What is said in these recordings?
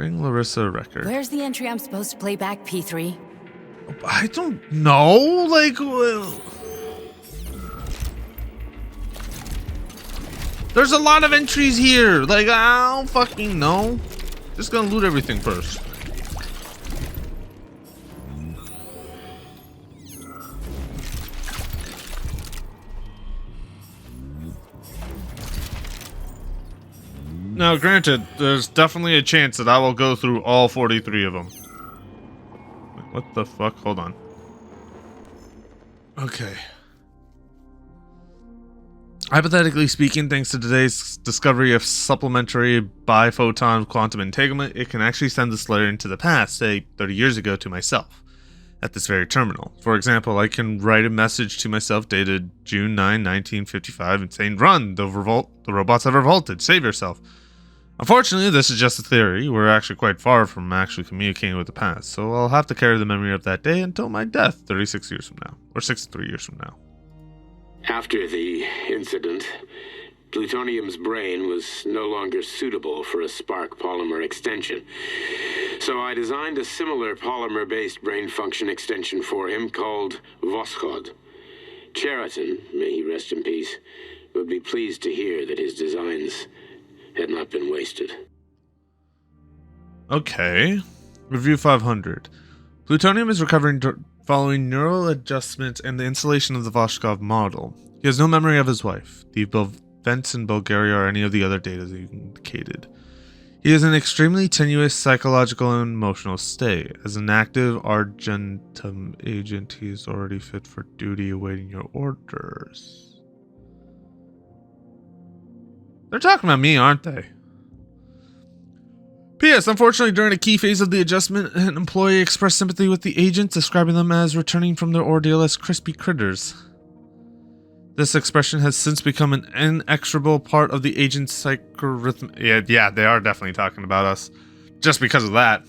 Bring Larissa a record. Where's the entry I'm supposed to play back, P3? I don't know. Like, well, there's a lot of entries here. Like, I don't fucking know. Just gonna loot everything first. Now, granted, there's definitely a chance that I will go through all 43 of them. What the fuck? Hold on. Okay. Hypothetically speaking, thanks to today's discovery of supplementary biphoton quantum entanglement, it can actually send this layer into the past, say 30 years ago, to myself at this very terminal. For example, I can write a message to myself dated June 9, 1955 and saying, "Run, the robots have revolted, save yourself." Unfortunately, this is just a theory. We're actually quite far from actually communicating with the past, so I'll have to carry the memory of that day until my death 36 years from now, or 63 years from now. After the incident, plutonium's brain was no longer suitable for a spark polymer extension. So I designed a similar polymer-based brain function extension for him called Voskhod. Cheriton, may he rest in peace, would be pleased to hear that his designs had not been wasted. Okay. Review 500. Plutonium is recovering following neural adjustment and the installation of the Voshkov model. He has no memory of his wife, the events in Bulgaria, or any of the other data that you indicated. He is in extremely tenuous psychological and emotional state. As an active Argentum agent, he is already fit for duty awaiting your orders. They're talking about me, aren't they? P.S. Unfortunately, during a key phase of the adjustment, an employee expressed sympathy with the agents, describing them as returning from their ordeal as crispy critters. This expression has since become an inexorable part of the agent's psychorhythm. Yeah, they are definitely talking about us. Just because of that.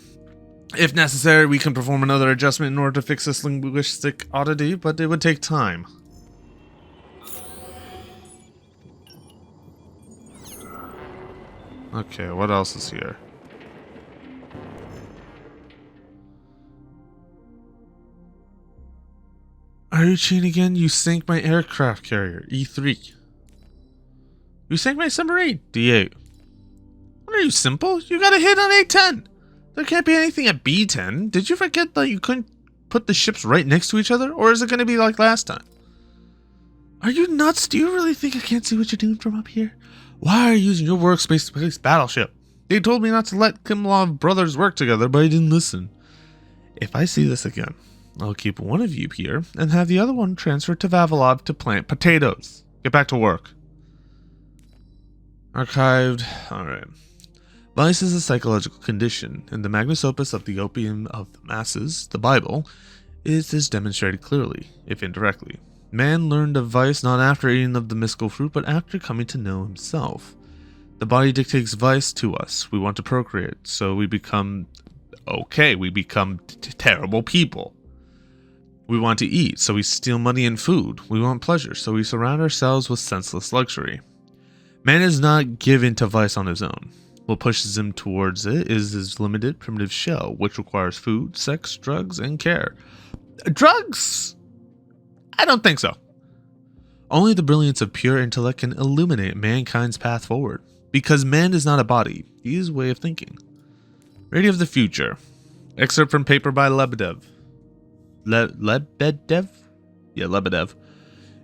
If necessary, we can perform another adjustment in order to fix this linguistic oddity, but it would take time. Okay, what else is here? Are you cheating again? You sank my aircraft carrier, E3. You sank my submarine, D8. What are you, simple? You got a hit on A10. There can't be anything at B10. Did you forget that you couldn't put the ships right next to each other? Or is it going to be like last time? Are you nuts? Do you really think I can't see what you're doing from up here? Why are you using your workspace to place battleship? They told me not to let Kimlov brothers work together, but I didn't listen. If I see this again, I'll keep one of you here and have the other one transferred to Vavilov to plant potatoes. Get back to work. Archived. Alright. Vice is a psychological condition, and the magnus opus of the opium of the masses, the Bible, is demonstrated clearly, if indirectly. Man learned of vice not after eating of the mystical fruit, but after coming to know himself. The body dictates vice to us. We want to procreate, so we become... okay, we become terrible people. We want to eat, so we steal money and food. We want pleasure, so we surround ourselves with senseless luxury. Man is not given to vice on his own. What pushes him towards it is his limited primitive shell, which requires food, sex, drugs, and care. Drugs? I don't think so. Only the brilliance of pure intellect can illuminate mankind's path forward. Because man is not a body, he is a way of thinking. Radio of the Future. Excerpt from paper by Lebedev. Lebedev? Yeah, Lebedev.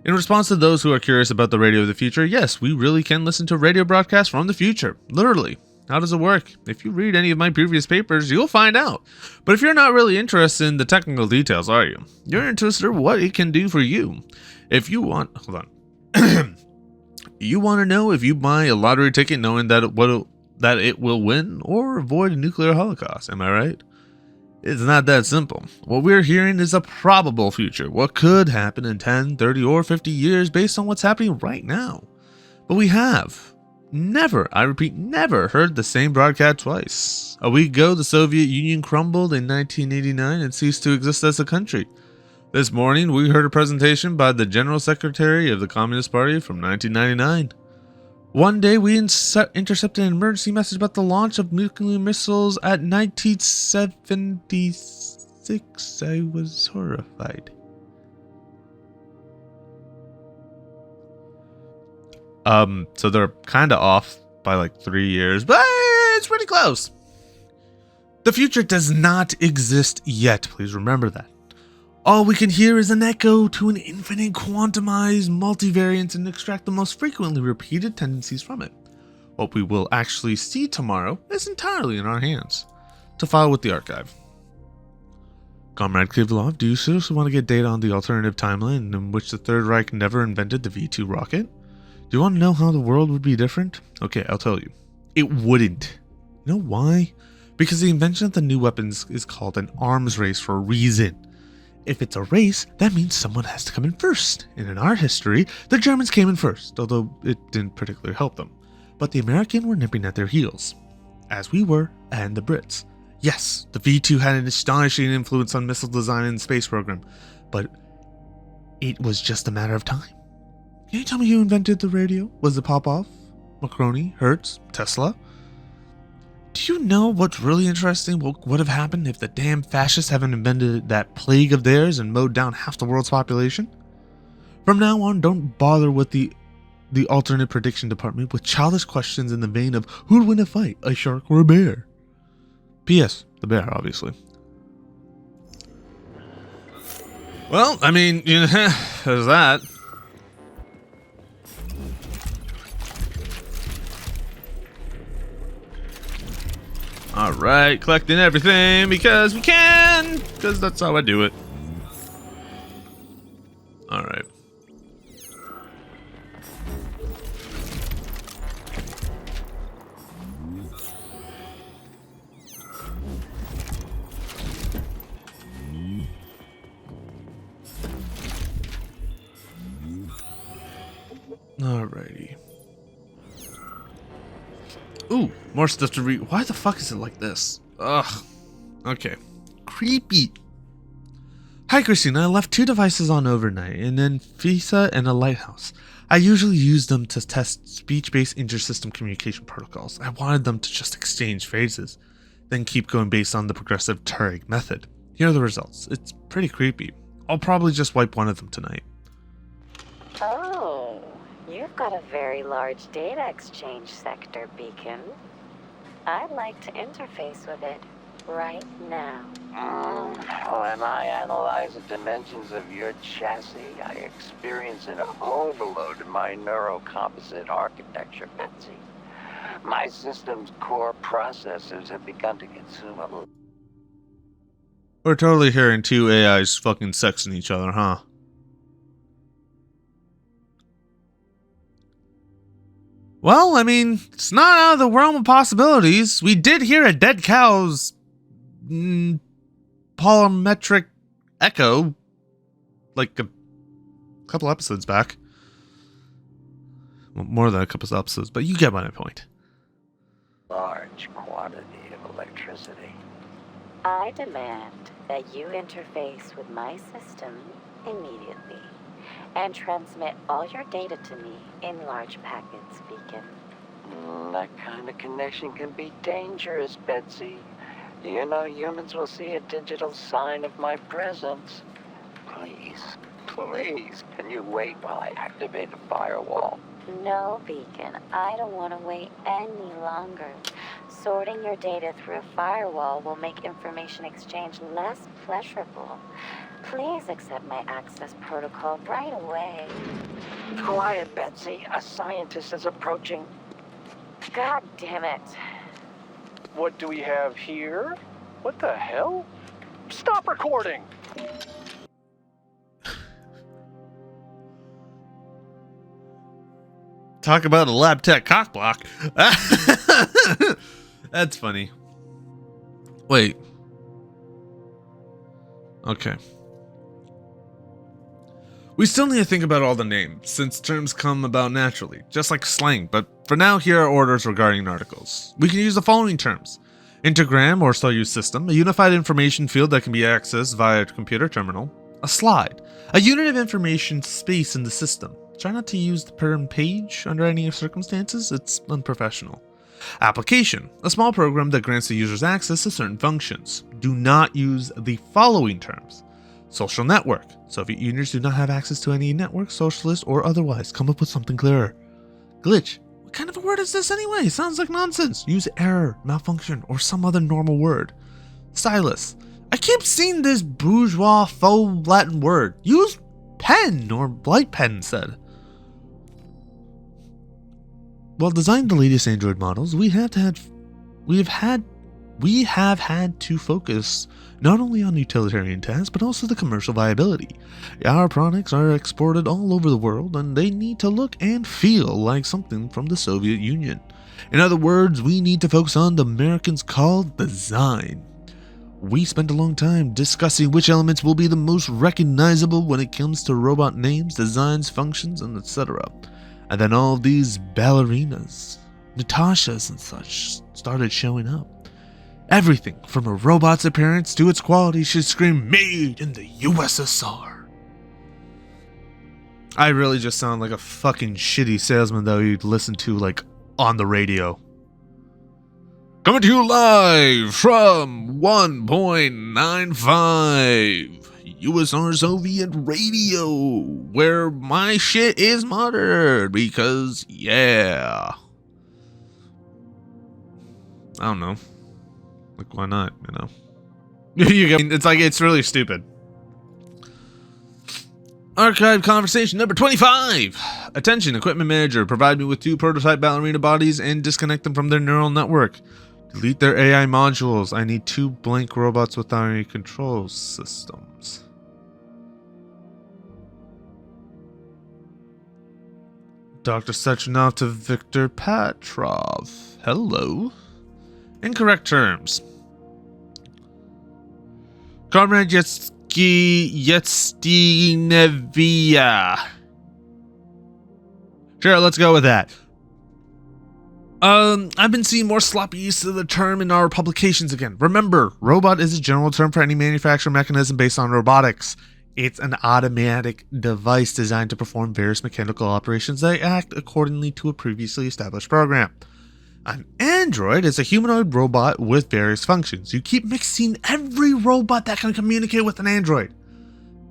In response to those who are curious about the radio of the future, yes, we really can listen to radio broadcasts from the future. Literally. How does it work? If you read any of my previous papers, you'll find out. But if you're not really interested in the technical details, are you? You're interested in what it can do for you. If you want... hold on. You want to know if you buy a lottery ticket knowing that it will win or avoid a nuclear holocaust, am I right? It's not that simple. What we're hearing is a probable future. What could happen in 10, 30, or 50 years based on what's happening right now. But we have never, I repeat, never heard the same broadcast twice. A week ago, the Soviet Union crumbled in 1989 and ceased to exist as a country. This morning, we heard a presentation by the General Secretary of the Communist Party from 1999. One day, we intercepted an emergency message about the launch of nuclear missiles at 1976. I was horrified. So they're kind of off by like 3 years, but it's pretty close. The future does not exist yet. Please remember that. All we can hear is an echo to an infinite quantumized multivariance and extract the most frequently repeated tendencies from it. What we will actually see tomorrow is entirely in our hands. To file with the archive. Comrade Kivlov, do you seriously want to get data on the alternative timeline in which the Third Reich never invented the V-2 rocket? Do you want to know how the world would be different? Okay, I'll tell you. It wouldn't. You know why? Because the invention of the new weapons is called an arms race for a reason. If it's a race, that means someone has to come in first. And in our history, the Germans came in first, although it didn't particularly help them. But the Americans were nipping at their heels, as we were, and the Brits. Yes, the V-2 had an astonishing influence on missile design and the space program, but it was just a matter of time. Can you tell me who invented the radio? Was it Popov, Marconi, Hertz, Tesla? Do you know what's really interesting? What would have happened if the damn fascists haven't invented that plague of theirs and mowed down half the world's population? From now on, don't bother with the alternate prediction department with childish questions in the vein of who'd win a fight, a shark or a bear? P.S. The bear, obviously. Well, I mean, you know, there's that. Alright, collecting everything because we can! Because that's how I do it. Alright. Alrighty. Ooh, more stuff to read. Why the fuck is it like this? Ugh. Okay. Creepy. Hi, Christina. I left 2 devices on overnight, and then FISA and a lighthouse. I usually use them to test speech-based inter-system communication protocols. I wanted them to just exchange phrases, then keep going based on the progressive Turing method. Here are the results. It's pretty creepy. I'll probably just wipe one of them tonight. Oh, you've got a very large data exchange sector, Beacon. I'd like to interface with it right now. When I analyze the dimensions of your chassis, I experience an overload in my neuro-composite architecture, Betsy. My system's core processors have begun to consume a... We're totally hearing 2 AIs fucking sexing each other, huh? Well, I mean, it's not out of the realm of possibilities. We did hear a dead cow's polymetric echo like a couple episodes back. Well, more than a couple episodes, but you get my point. large quantity of electricity. I demand that you interface with my system immediately and transmit all your data to me in large packets, Beacon. That kind of connection can be dangerous, Betsy. You know, humans will see a digital sign of my presence. Please, please, can you wait while I activate a firewall? No, Beacon, I don't want to wait any longer. Sorting your data through a firewall will make information exchange less pleasurable. Please accept my access protocol right away. Quiet, Betsy. A scientist is approaching. God damn it. What do we have here? What the hell? Stop recording! Talk about a lab tech cockblock. That's funny. Wait. Okay. We still need to think about all the names, since terms come about naturally, just like slang, but for now, here are orders regarding articles. We can use the following terms. Intergram or Soyuz system, a unified information field that can be accessed via a computer terminal. A slide, a unit of information space in the system. Try not to use the term page under any circumstances, it's unprofessional. Application, a small program that grants the users access to certain functions. Do not use the following terms. Social network, Soviet Unions do not have access to any network, socialist or otherwise. Come up with something clearer. Glitch, what kind of a word is this anyway? Sounds like nonsense. Use error, malfunction, or some other normal word. Stylus, I keep seeing this bourgeois faux Latin word. Use pen or light pen instead. While designing the latest Android models, we have had to focus not only on utilitarian tasks, but also the commercial viability. Our products are exported all over the world, and they need to look and feel like something from the Soviet Union. In other words, we need to focus on the Americans call design. We spent a long time discussing which elements will be the most recognizable when it comes to robot names, designs, functions, and etc. And then all these ballerinas, Natashas and such started showing up. Everything from a robot's appearance to its quality should scream made in the USSR. I really just sound like a fucking shitty salesman that you'd listen to like on the radio. Coming to you live from 1.95 USSR Soviet radio, where my shit is muttered because, yeah. I don't know. Like, why not, you know? It's like, it's really stupid. Archive conversation number 25. Attention, equipment manager. Provide me with 2 prototype ballerina bodies and disconnect them from their neural network. Delete their AI modules. I need 2 blank robots without any control systems. Dr. Sechenov to Victor Petrov. Hello. Incorrect terms. Comrade Yetstinevia. Sure, let's go with that. I've been seeing more sloppy use of the term in our publications again. Remember, robot is a general term for any manufacturing mechanism based on robotics. It's an automatic device designed to perform various mechanical operations that act accordingly to a previously established program. An android is a humanoid robot with various functions. You keep mixing every robot that can communicate with an android.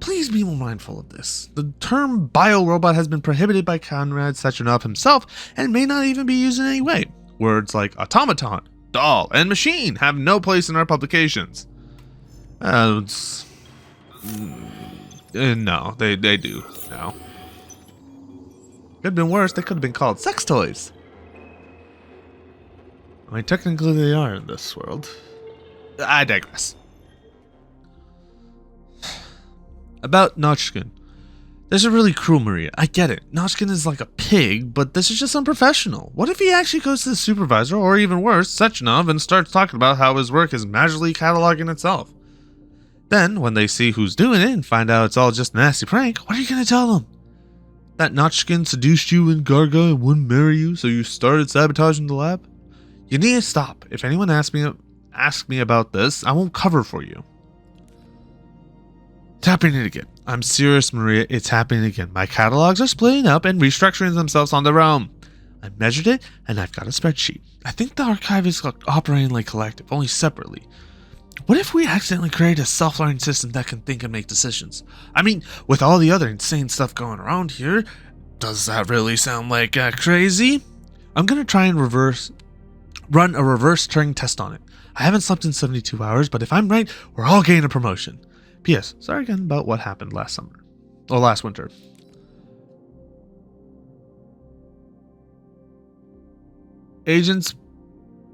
Please be more mindful of this. The term bio-robot has been prohibited by Konrad Sechenov himself and may not even be used in any way. Words like automaton, doll, and machine have no place in our publications. No, they do now. Could have been worse. They could have been called sex toys. I mean, technically they are in this world. I digress. About Nochkin. This is really cruel, Maria. I get it. Nochkin is like a pig, but this is just unprofessional. What if he actually goes to the supervisor, or even worse, Sechenov, and starts talking about how his work is magically cataloging itself? Then, when they see who's doing it and find out it's all just a nasty prank, what are you going to tell them? That Nochkin seduced you in Garga and wouldn't marry you, so you started sabotaging the lab? You need to stop. If anyone asks me about this, I won't cover for you. It's happening again. I'm serious, Maria. It's happening again. My catalogs are splitting up and restructuring themselves on their own. I measured it, and I've got a spreadsheet. I think the archive is operating like Kollektiv, only separately. What if we accidentally create a self-learning system that can think and make decisions? I mean, with all the other insane stuff going around here, does that really sound like crazy? I'm going to try and run a reverse Turing test on it. I haven't slept in 72 hours, but if I'm right, we're all getting a promotion. P.S. Sorry again about what happened last winter. Agents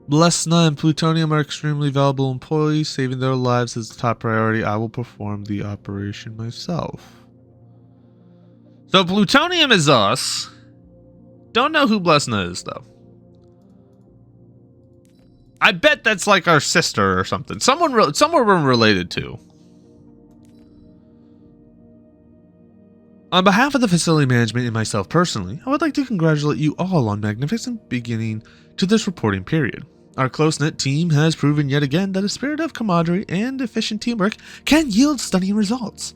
Blesna and Plutonium are extremely valuable employees. Saving their lives is the top priority. I will perform the operation myself. So Plutonium is us. Don't know who Blesna is, though. I bet that's like our sister or something. Someone we're related to. On behalf of the facility management and myself personally, I would like to congratulate you all on magnificent beginning to this reporting period. Our close-knit team has proven yet again that a spirit of camaraderie and efficient teamwork can yield stunning results.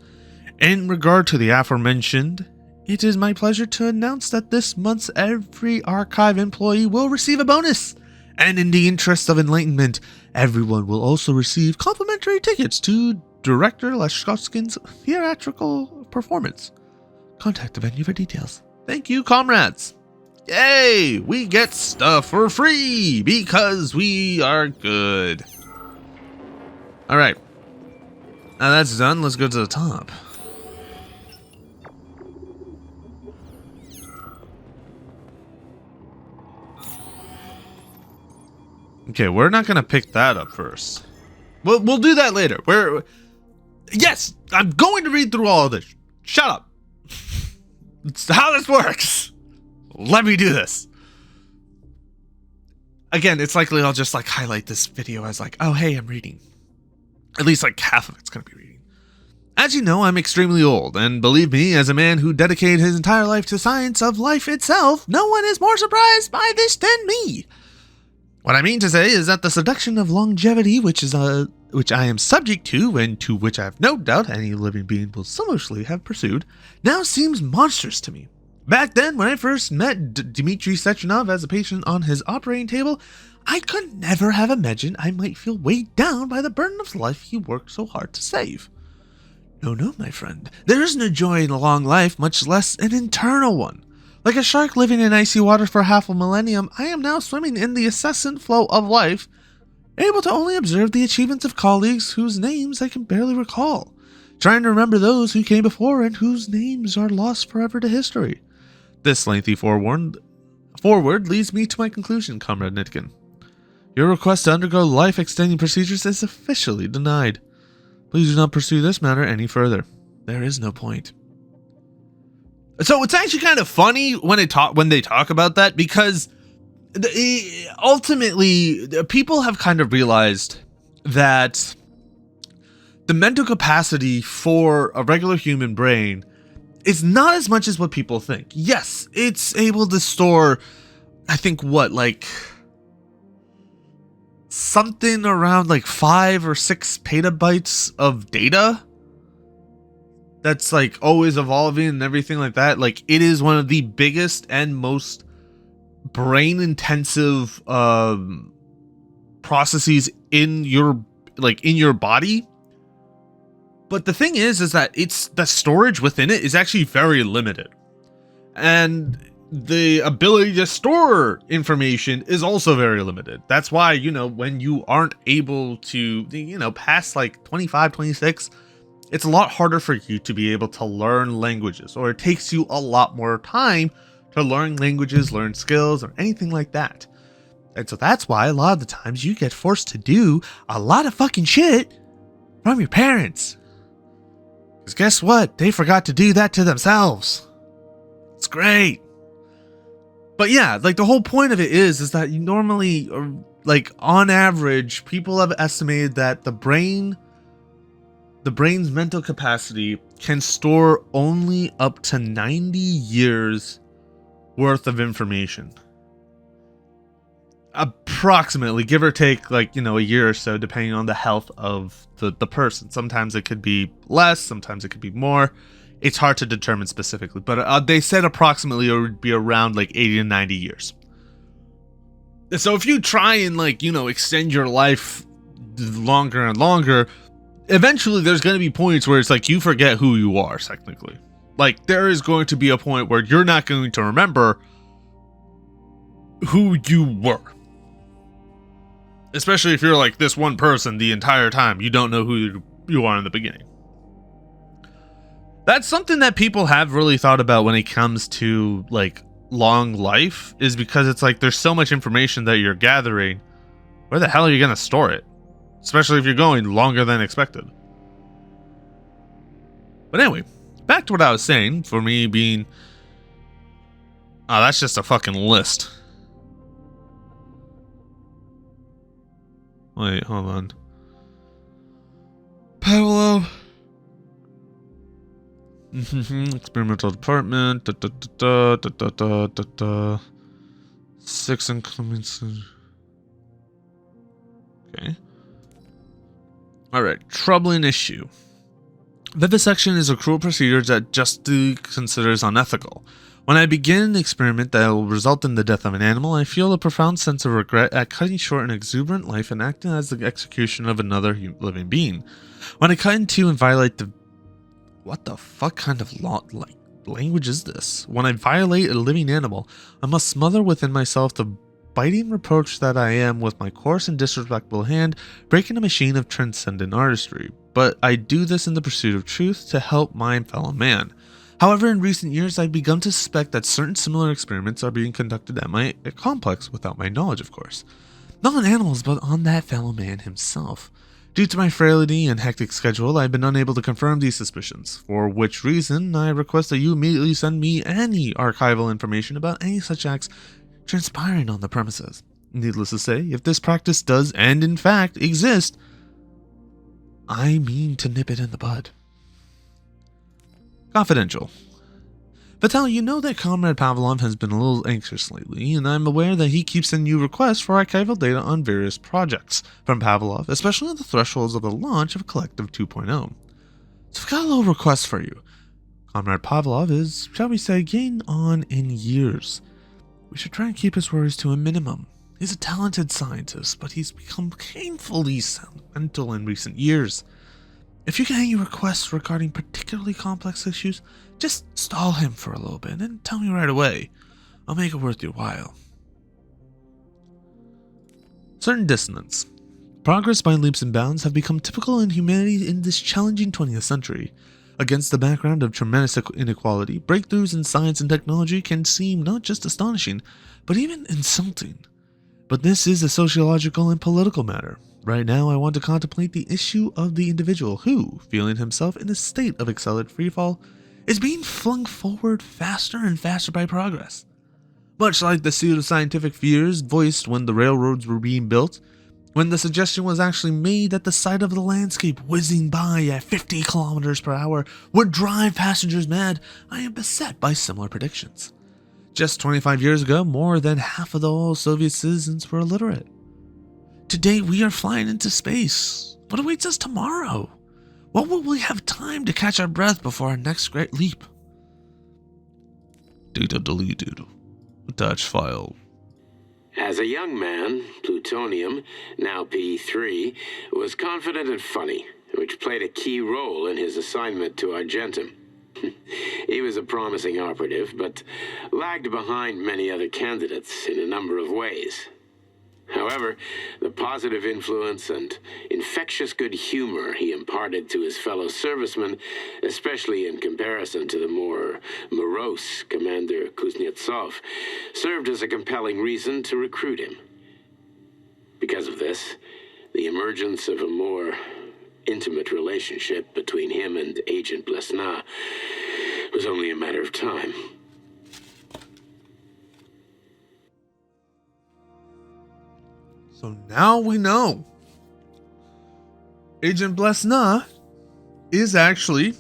In regard to the aforementioned it is my pleasure to announce that this month's every archive employee will receive a bonus. And in the interest of enlightenment, everyone will also receive complimentary tickets to Director Leshkovskin's theatrical performance. Contact the venue for details. Thank you, comrades. Yay! We get stuff for free because we are good. Alright. Now that's done, let's go to the top. Okay, we're not gonna pick that up first. We'll do that later. Yes, I'm going to read through all of this. Shut up. It's how this works. Let me do this. Again, it's likely I'll just like highlight this video as like, oh hey, I'm reading. At least like half of it's gonna be reading. As you know, I'm extremely old, and believe me, as a man who dedicated his entire life to science of life itself, no one is more surprised by this than me. What I mean to say is that the seduction of longevity, which I am subject to, and to which I have no doubt any living being will similarly have pursued, now seems monstrous to me. Back then, when I first met Dmitry Sechenov as a patient on his operating table, I could never have imagined I might feel weighed down by the burden of life he worked so hard to save. No, my friend. There is no joy in a long life, much less an eternal one. Like a shark living in icy water for half a millennium, I am now swimming in the incessant flow of life, able to only observe the achievements of colleagues whose names I can barely recall, trying to remember those who came before and whose names are lost forever to history. This lengthy forward leads me to my conclusion, Comrade Nitkin. Your request to undergo life-extending procedures is officially denied. Please do not pursue this matter any further. There is no point. So it's actually kind of funny when they talk about that, because ultimately people have kind of realized that the mental capacity for a regular human brain is not as much as what people think. Yes, it's able to store, I think, something around like 5 or 6 petabytes of data. That's like always evolving and everything like that. Like, it is one of the biggest and most brain intensive processes in your body. But the thing is that the storage within it is actually very limited, and the ability to store information is also very limited. That's why, when you aren't able to, past like 25, 26, it's a lot harder for you to be able to learn languages, or it takes you a lot more time to learn languages, learn skills, or anything like that. And so that's why a lot of the times you get forced to do a lot of fucking shit from your parents. Because guess what? They forgot to do that to themselves. It's great. But yeah, like the whole point of it is that you normally, like on average, people have estimated that the brain's mental capacity can store only up to 90 years worth of information. Approximately, give or take, like, a year or so, depending on the health of the person. Sometimes it could be less, sometimes it could be more. It's hard to determine specifically, but they said approximately it would be around like 80 to 90 years. So if you try and extend your life longer and longer, eventually there's going to be points where it's like you forget who you are, technically. Like, there is going to be a point where you're not going to remember who you were. Especially if you're like this one person the entire time. You don't know who you are in the beginning. That's something that people have really thought about when it comes to like long life, is because it's like there's so much information that you're gathering. Where the hell are you going to store it? Especially if you're going longer than expected. But anyway, back to what I was saying, for me being... Oh, that's just a fucking list. Wait, hold on. Pavlov. Experimental department. 6 increments. Okay. Alright, troubling issue. Vivisection is a cruel procedure that justice considers unethical. When I begin an experiment that will result in the death of an animal, I feel a profound sense of regret at cutting short an exuberant life and acting as the execution of another living being. When I cut into and violate the... What the fuck kind of language is this? When I violate a living animal, I must smother within myself the biting reproach that I am with my coarse and disrespectful hand breaking a machine of transcendent artistry. But I do this in the pursuit of truth to help my fellow man. However, in recent years, I've begun to suspect that certain similar experiments are being conducted at my complex without my knowledge, of course. Not on animals, but on that fellow man himself. Due to my frailty and hectic schedule, I've been unable to confirm these suspicions, for which reason I request that you immediately send me any archival information about any such acts transpiring on the premises. Needless to say, if this practice does and in fact exist, I mean to nip it in the bud. Confidential. Vital, you know that Comrade Pavlov has been a little anxious lately, and I'm aware that he keeps sending you requests for archival data on various projects from Pavlov, especially on the thresholds of the launch of Kollektiv 2.0. So I've got a little request for you. Comrade Pavlov is, shall we say, getting on in years. We should try and keep his worries to a minimum. He's a talented scientist, but he's become painfully sentimental in recent years. If you get any requests regarding particularly complex issues, just stall him for a little bit and tell me right away. I'll make it worth your while. Certain dissonance. Progress by leaps and bounds have become typical in humanity in this challenging 20th century. Against the background of tremendous inequality, breakthroughs in science and technology can seem not just astonishing, but even insulting. But this is a sociological and political matter. Right now, I want to contemplate the issue of the individual who, feeling himself in a state of accelerated freefall, is being flung forward faster and faster by progress. Much like the pseudoscientific fears voiced when the railroads were being built, when the suggestion was actually made that the sight of the landscape whizzing by at 50 kilometers per hour would drive passengers mad, I am beset by similar predictions. Just 25 years ago, more than half of all Soviet citizens were illiterate. Today, we are flying into space. What awaits us tomorrow? What will we have time to catch our breath before our next great leap? Data deleted. Attach file. As a young man, plutonium, now P3, was confident and funny, which played a key role in his assignment to Argentum. He was a promising operative, but lagged behind many other candidates in a number of ways. However, the positive influence and infectious good humor he imparted to his fellow servicemen, especially in comparison to the more morose Commander Kuznetsov, served as a compelling reason to recruit him. Because of this, the emergence of a more intimate relationship between him and Agent Blesna was only a matter of time. So now we know. Agent Blesna is actually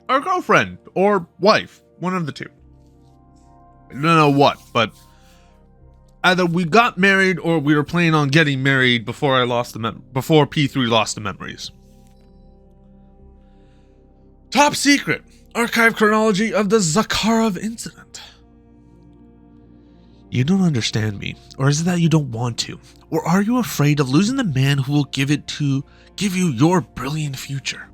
our girlfriend or wife, one of the two. I don't know what, but either we got married or we were planning on getting married before before P3 lost the memories. Top secret archive chronology of the Zakharov incident. You don't understand me, or is it that you don't want to? Or are you afraid of losing the man who will give you your brilliant future?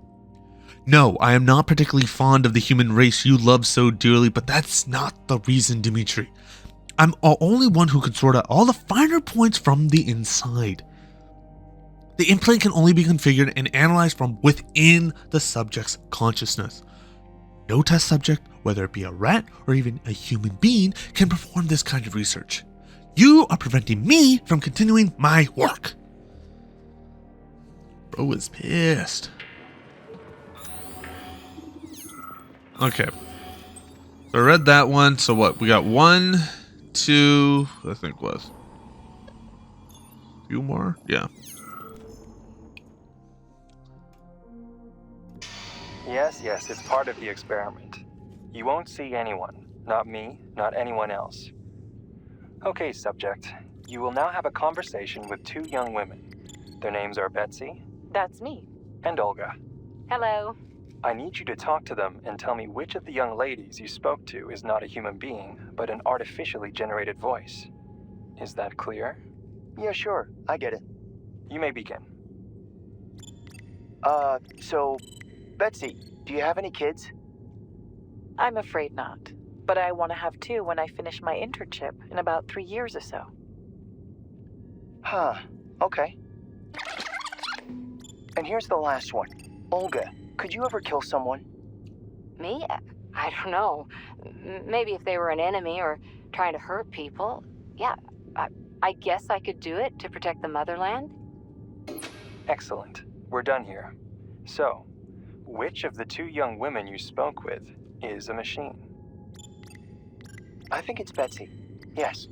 No, I am not particularly fond of the human race you love so dearly, but that's not the reason, Dmitry. I'm the only one who can sort out all the finer points from the inside. The implant can only be configured and analyzed from within the subject's consciousness. No test subject, whether it be a rat or even a human being, can perform this kind of research. You are preventing me from continuing my work. Bro is pissed. Okay. So I read that one. So what? We got 1, 2, I think was. A few more? Yeah. Yes, it's part of the experiment. You won't see anyone. Not me, not anyone else. Okay, subject. You will now have a conversation with 2 young women. Their names are Betsy. That's me. And Olga. Hello. I need you to talk to them and tell me which of the young ladies you spoke to is not a human being, but an artificially generated voice. Is that clear? Yeah, sure. I get it. You may begin. So, Betsy, do you have any kids? I'm afraid not. But I want to have 2 when I finish my internship in about 3 years or so. Huh. Okay. And here's the last one. Olga, could you ever kill someone? Me? I don't know. Maybe if they were an enemy or trying to hurt people. Yeah, I guess I could do it to protect the motherland. Excellent. We're done here. So, which of the 2 young women you spoke with is a machine? I think it's Betsy. Yes.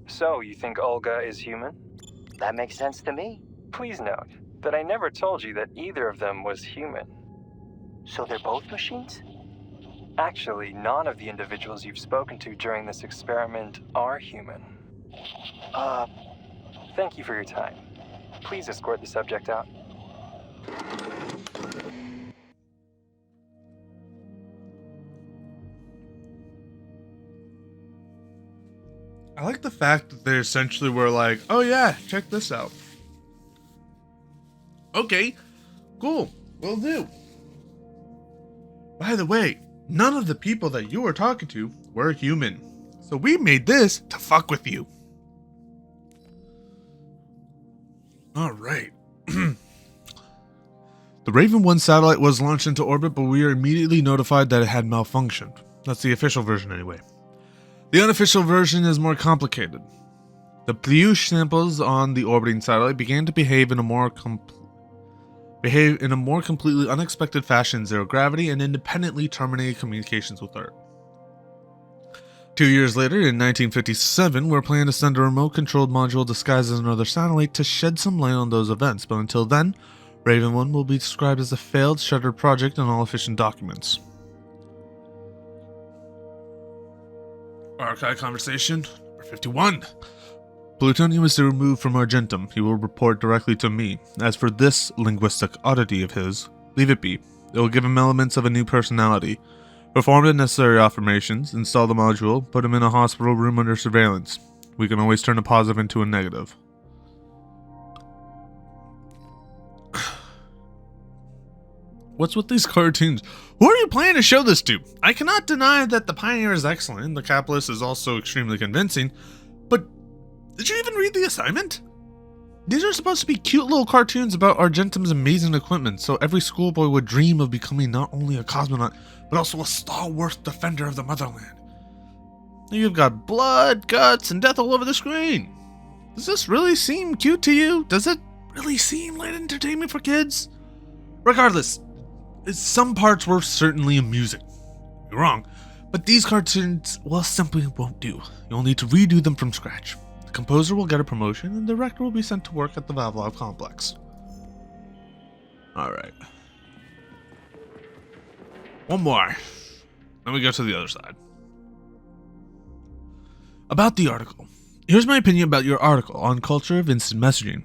So, you think Olga is human? That makes sense to me. Please note that I never told you that either of them was human. So they're both machines? Actually, none of the individuals you've spoken to during this experiment are human. Thank you for your time. Please escort the subject out. I like the fact that they essentially were like, oh yeah, check this out. Okay, cool, will do. By the way, none of the people that you were talking to were human. So we made this to fuck with you. Alright. The Raven 1 satellite was launched into orbit, but we are immediately notified that it had malfunctioned. That's the official version anyway. The unofficial version is more complicated. The Pleiush samples on the orbiting satellite began to behave in a more completely unexpected fashion in zero gravity and independently terminated communications with Earth. 2 years later, in 1957, we're planning to send a remote-controlled module disguised as another satellite to shed some light on those events, but until then, Raven 1 will be described as a failed, shuttered project in all official documents. Archive conversation number 51. Plutonium is removed from Argentum. He will report directly to me. As for this linguistic oddity of his, leave it be. It will give him elements of a new personality. Perform the necessary affirmations, install the module, put him in a hospital room under surveillance. We can always turn a positive into a negative. What's with these cartoons? Who are you planning to show this to? I cannot deny that the Pioneer is excellent, the Capitalist is also extremely convincing, but did you even read the assignment? These are supposed to be cute little cartoons about Argentum's amazing equipment, so every schoolboy would dream of becoming not only a cosmonaut, but also a stalwart defender of the motherland. You've got blood, guts, and death all over the screen. Does this really seem cute to you? Does it really seem light entertainment for kids? Regardless, some parts were certainly amusing. You're wrong, but these cartoons, well, simply won't do. You'll need to redo them from scratch. The composer will get a promotion, and the director will be sent to work at the Vavilov complex. Alright. One more. Then we go to the other side. About the article. Here's my opinion about your article on culture of instant messaging.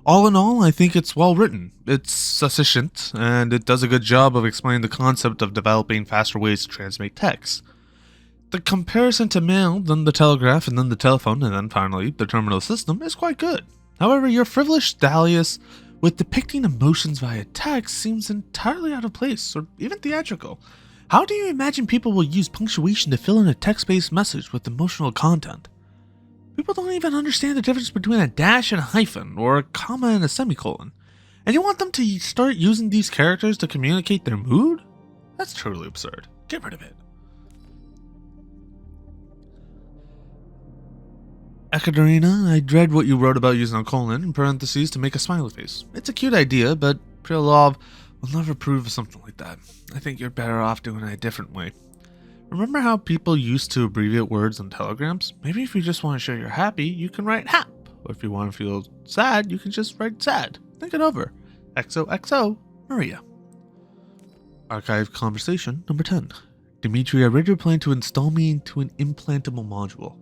All in all, I think it's well written. It's succinct, and it does a good job of explaining the concept of developing faster ways to transmit text. The comparison to mail, then the telegraph, and then the telephone, and then finally the terminal system is quite good. However, your frivolous dahlias with depicting emotions via text seems entirely out of place, or even theatrical. How do you imagine people will use punctuation to fill in a text-based message with emotional content? People don't even understand the difference between a dash and a hyphen, or a comma and a semicolon. And you want them to start using these characters to communicate their mood? That's totally absurd. Get rid of it. Ekaterina, I dread what you wrote about using a colon in parentheses to make a smiley face. It's a cute idea, but Krylov will never approve of something like that. I think you're better off doing it a different way. Remember how people used to abbreviate words on telegrams? Maybe if you just want to show you're happy, you can write hap. Or if you want to feel sad, you can just write sad. Think it over. XOXO, Maria. Archive conversation number 10. Dmitry, I read your plan to install me into an implantable module.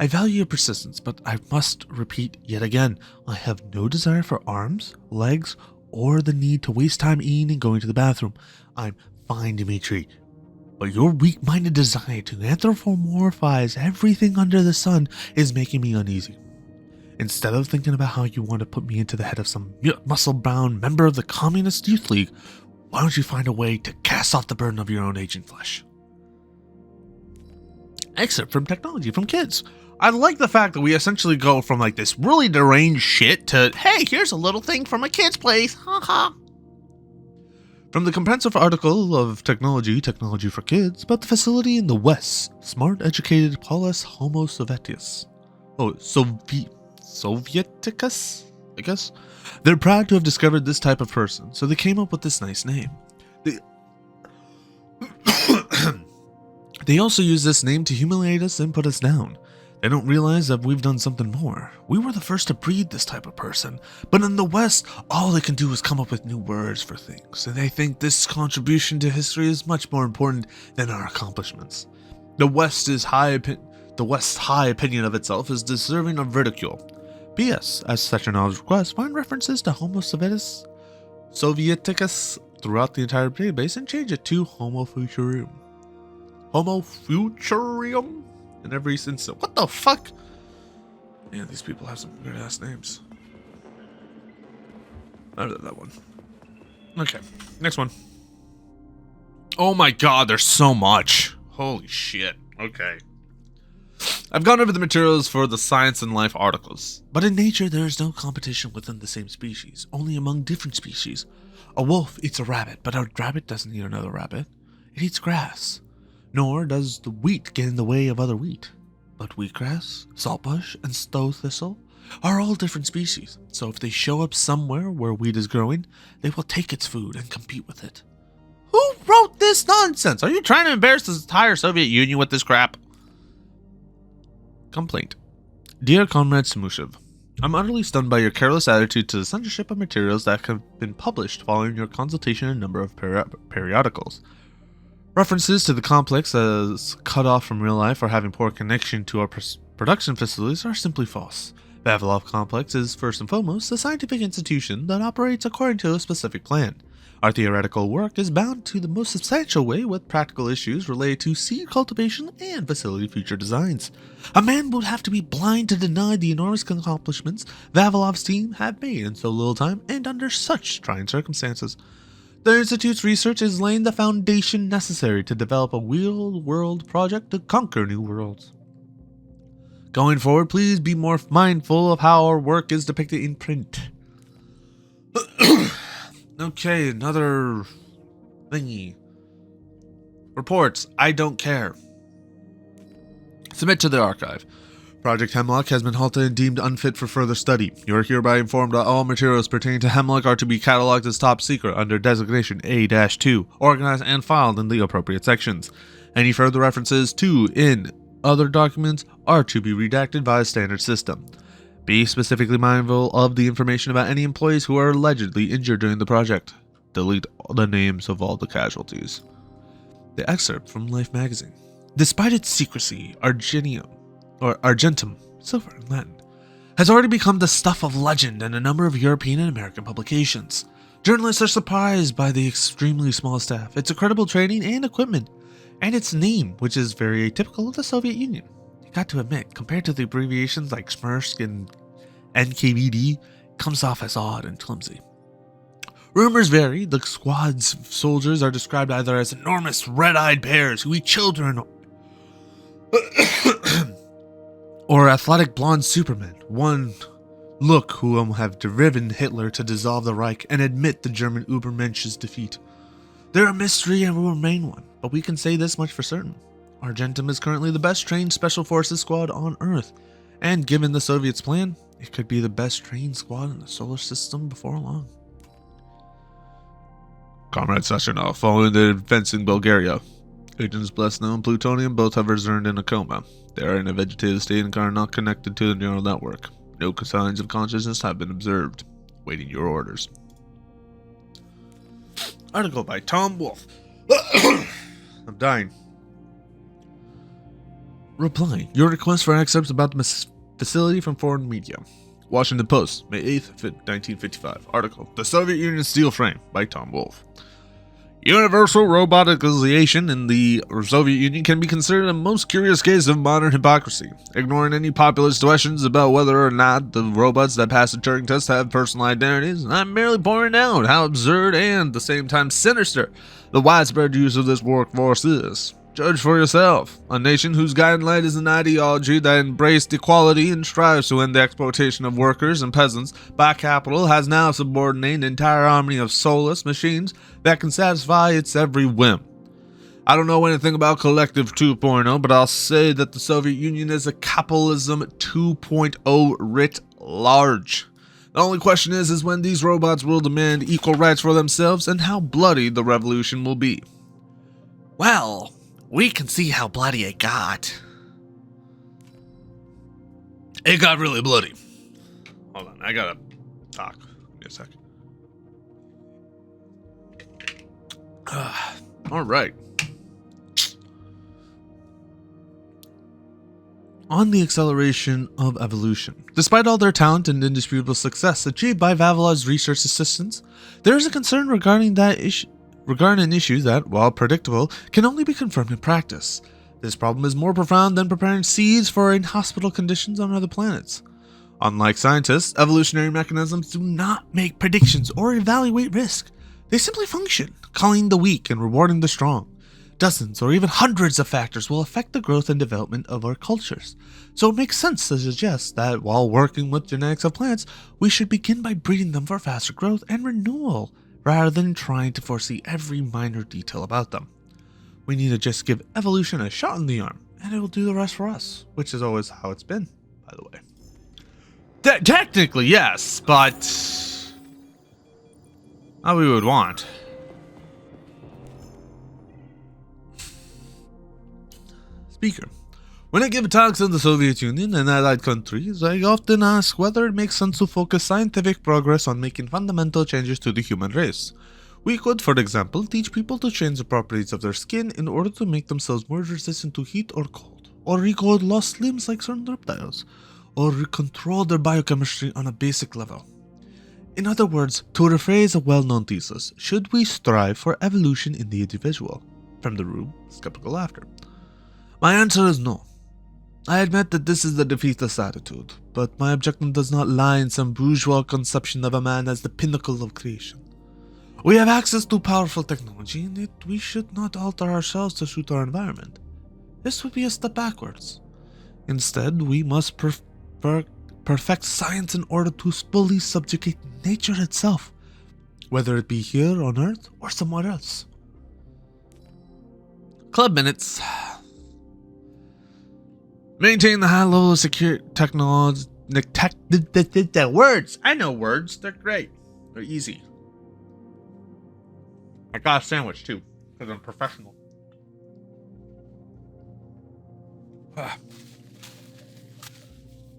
I value your persistence, but I must repeat yet again, I have no desire for arms, legs, or the need to waste time eating and going to the bathroom. I'm fine, Dmitry. But your weak-minded desire to anthropomorphize everything under the sun is making me uneasy. Instead of thinking about how you want to put me into the head of some muscle-bound member of the Communist Youth League, why don't you find a way to cast off the burden of your own aging flesh? Excerpt from Technology from Kids. I like the fact that we essentially go from like this really deranged shit to, hey, here's a little thing from a kid's place, haha. From the comprehensive article of Technology for Kids about the facility in the West, smart educated Paulus Homo Sovieticus. Oh, Sovieticus, I guess. They're proud to have discovered this type of person, so they came up with this nice name. They also use this name to humiliate us and put us down. They don't realize that we've done something more. We were the first to breed this type of person, but in the West, all they can do is come up with new words for things, and they think this contribution to history is much more important than our accomplishments. The West's high opinion of itself is deserving of ridicule. P.S. As Sechenov's request, find references to Homo Sovieticus throughout the entire database and change it to Homo Futurium. Homo Futurium? In every instance. What the fuck? Man, these people have some weird ass names. I love that one. Okay, next one. Oh my god, there's so much. Holy shit. Okay. I've gone over the materials for the Science and Life articles. But in nature, there is no competition within the same species, only among different species. A wolf eats a rabbit, but a rabbit doesn't eat another rabbit. It eats grass. Nor does the wheat get in the way of other wheat. But wheatgrass, saltbush, and stow thistle are all different species, so if they show up somewhere where wheat is growing, they will take its food and compete with it. Who wrote this nonsense? Are you trying to embarrass the entire Soviet Union with this crap? Complaint. Dear Comrade Samushev, I'm utterly stunned by your careless attitude to the censorship of materials that have been published following your consultation in a number of periodicals. References to the complex as cut off from real life or having poor connection to our production facilities are simply false. Vavilov Complex is, first and foremost, a scientific institution that operates according to a specific plan. Our theoretical work is bound to the most substantial way with practical issues related to seed cultivation and facility future designs. A man would have to be blind to deny the enormous accomplishments Vavilov's team have made in so little time and under such trying circumstances. The Institute's research is laying the foundation necessary to develop a real-world project to conquer new worlds. Going forward, please be more mindful of how our work is depicted in print. Okay, another thingy. Reports, I don't care. Submit to the archive. Project Hemlock has been halted and deemed unfit for further study. You are hereby informed that all materials pertaining to Hemlock are to be cataloged as top secret under designation A-2, organized and filed in the appropriate sections. Any further references to, in, other documents are to be redacted via standard system. Be specifically mindful of the information about any employees who are allegedly injured during the project. Delete the names of all the casualties. The excerpt from Life magazine. Despite its secrecy, Argentum, silver in Latin, has already become the stuff of legend in a number of European and American publications. Journalists are surprised by the extremely small staff, its incredible training and equipment, and its name, which is very atypical of the Soviet Union. You got to admit, compared to the abbreviations like Smersk and NKVD, it comes off as odd and clumsy. Rumors vary. The squad's soldiers are described either as enormous red-eyed bears who eat children or athletic blonde supermen, one look who have driven Hitler to dissolve the Reich and admit the German Übermensch's defeat. They're a mystery and will remain one, but we can say this much for certain. Argentum is currently the best trained Special Forces squad on Earth, and given the Soviets' plan, it could be the best trained squad in the solar system before long. Comrade Sechenov, following the events in Bulgaria, Agents Blesno and Plutonium both have returned in a coma. They are in a vegetative state and are not connected to the neural network. No signs of consciousness have been observed. Waiting your orders. Article by Tom Wolfe. I'm dying. Reply. Your request for excerpts about the facility from foreign media. Washington Post, May 8th, 1955. Article, The Soviet Union Steel Frame, by Tom Wolfe. Universal roboticization in the Soviet Union can be considered a most curious case of modern hypocrisy. Ignoring any populist questions about whether or not the robots that pass the Turing test have personal identities, I'm merely pointing out how absurd and, at the same time, sinister the widespread use of this workforce is. Judge for yourself. A nation whose guiding light is an ideology that embraced equality and strives to end the exploitation of workers and peasants by capital has now subordinated an entire army of soulless machines that can satisfy its every whim. I don't know anything about Kollektiv 2.0, but I'll say that the Soviet Union is a capitalism 2.0 writ large. The only question is when these robots will demand equal rights for themselves and how bloody the revolution will be. Well, we can see how bloody it got. It got really bloody. Hold on, I gotta talk. Give me a sec. All right. On the acceleration of evolution. Despite all their talent and indisputable success achieved by Vavilov's research assistants, there is a concern regarding an issue that, while predictable, can only be confirmed in practice. This problem is more profound than preparing seeds for inhospitable conditions on other planets. Unlike scientists, evolutionary mechanisms do not make predictions or evaluate risk. They simply function, culling the weak and rewarding the strong. Dozens or even hundreds of factors will affect the growth and development of our cultures. So it makes sense to suggest that while working with genetics of plants, we should begin by breeding them for faster growth and renewal, rather than trying to foresee every minor detail about them. We need to just give evolution a shot in the arm, and it will do the rest for us, which is always how it's been, by the way. Technically, yes, but how we would want. Speaker. When I give talks in the Soviet Union and allied countries, I often ask whether it makes sense to focus scientific progress on making fundamental changes to the human race. We could, for example, teach people to change the properties of their skin in order to make themselves more resistant to heat or cold, or recode lost limbs like certain reptiles, or control their biochemistry on a basic level. In other words, to rephrase a well-known thesis, should we strive for evolution in the individual? From the room, skeptical laughter. My answer is no. I admit that this is the defeatist attitude, but my objective does not lie in some bourgeois conception of a man as the pinnacle of creation. We have access to powerful technology, and yet we should not alter ourselves to suit our environment. This would be a step backwards. Instead, we must perfect science in order to fully subjugate nature itself, whether it be here on Earth or somewhere else. Club minutes. Maintain the high level of secure technology. Words! I know words. They're great. They're easy. I got a sandwich too, because I'm professional.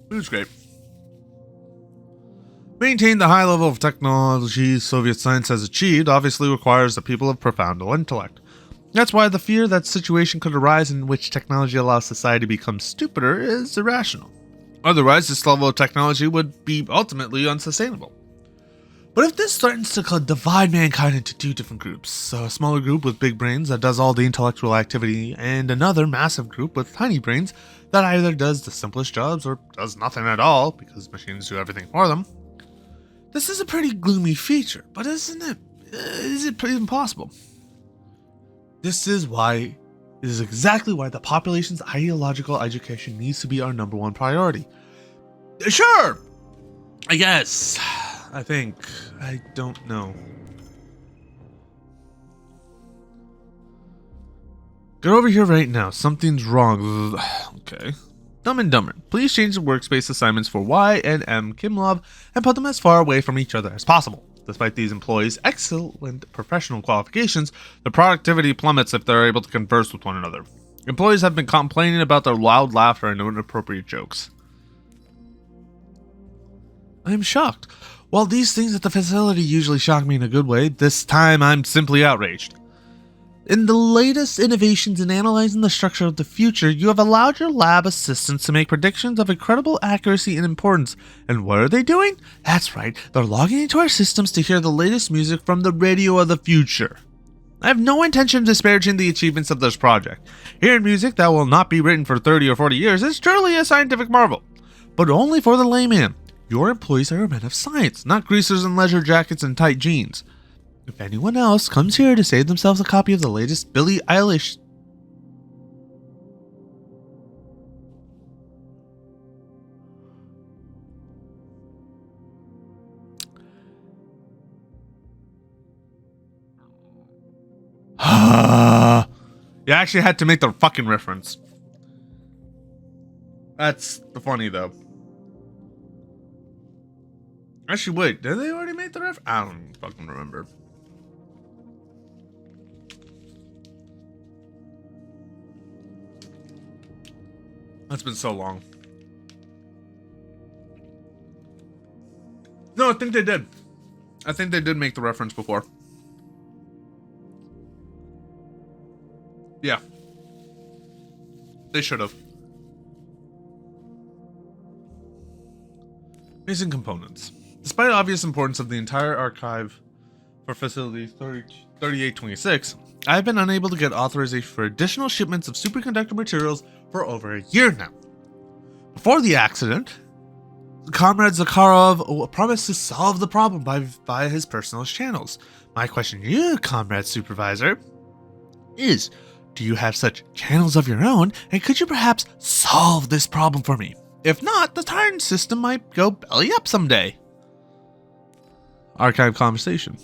Food's great. Maintain the high level of technology Soviet science has achieved obviously requires the people of profound intellect. That's why the fear that situation could arise in which technology allows society to become stupider is irrational. Otherwise, this level of technology would be ultimately unsustainable. But if this threatens to divide mankind into two different groups, a smaller group with big brains that does all the intellectual activity, and another massive group with tiny brains that either does the simplest jobs or does nothing at all because machines do everything for them, this is a pretty gloomy feature, but isn't it? Is it pretty impossible? This is exactly why the population's ideological education needs to be our number one priority. Sure! I guess. I think. I don't know. Get over here right now. Something's wrong. Okay. Dumb and Dumber. Please change the workspace assignments for Y and M Kimlov and put them as far away from each other as possible. Despite these employees' excellent professional qualifications, the productivity plummets if they're able to converse with one another. Employees have been complaining about their loud laughter and inappropriate jokes. I am shocked. While these things at the facility usually shock me in a good way, this time I'm simply outraged. In the latest innovations in analyzing the structure of the future, you have allowed your lab assistants to make predictions of incredible accuracy and importance. And what are they doing? That's right, they're logging into our systems to hear the latest music from the radio of the future. I have no intention of disparaging the achievements of this project. Hearing music that will not be written for 30 or 40 years is truly a scientific marvel. But only for the layman. Your employees are men of science, not greasers in leisure jackets and tight jeans. If anyone else comes here to save themselves a copy of the latest Billie Eilish... You actually had to make the fucking reference. That's funny though. Actually, wait, did they already make the reference? I don't fucking remember. That's been so long. No, I think they did. I think they did make the reference before. Yeah. They should have. Missing components. Despite the obvious importance of the entire archive for Facility 3826, I have been unable to get authorization for additional shipments of superconductor materials for over a year now. Before the accident, Comrade Zakharov promised to solve the problem by his personal channels. My question to you, Comrade Supervisor, is, do you have such channels of your own, and could you perhaps solve this problem for me? If not, the Titan system might go belly up someday. Archive conversation.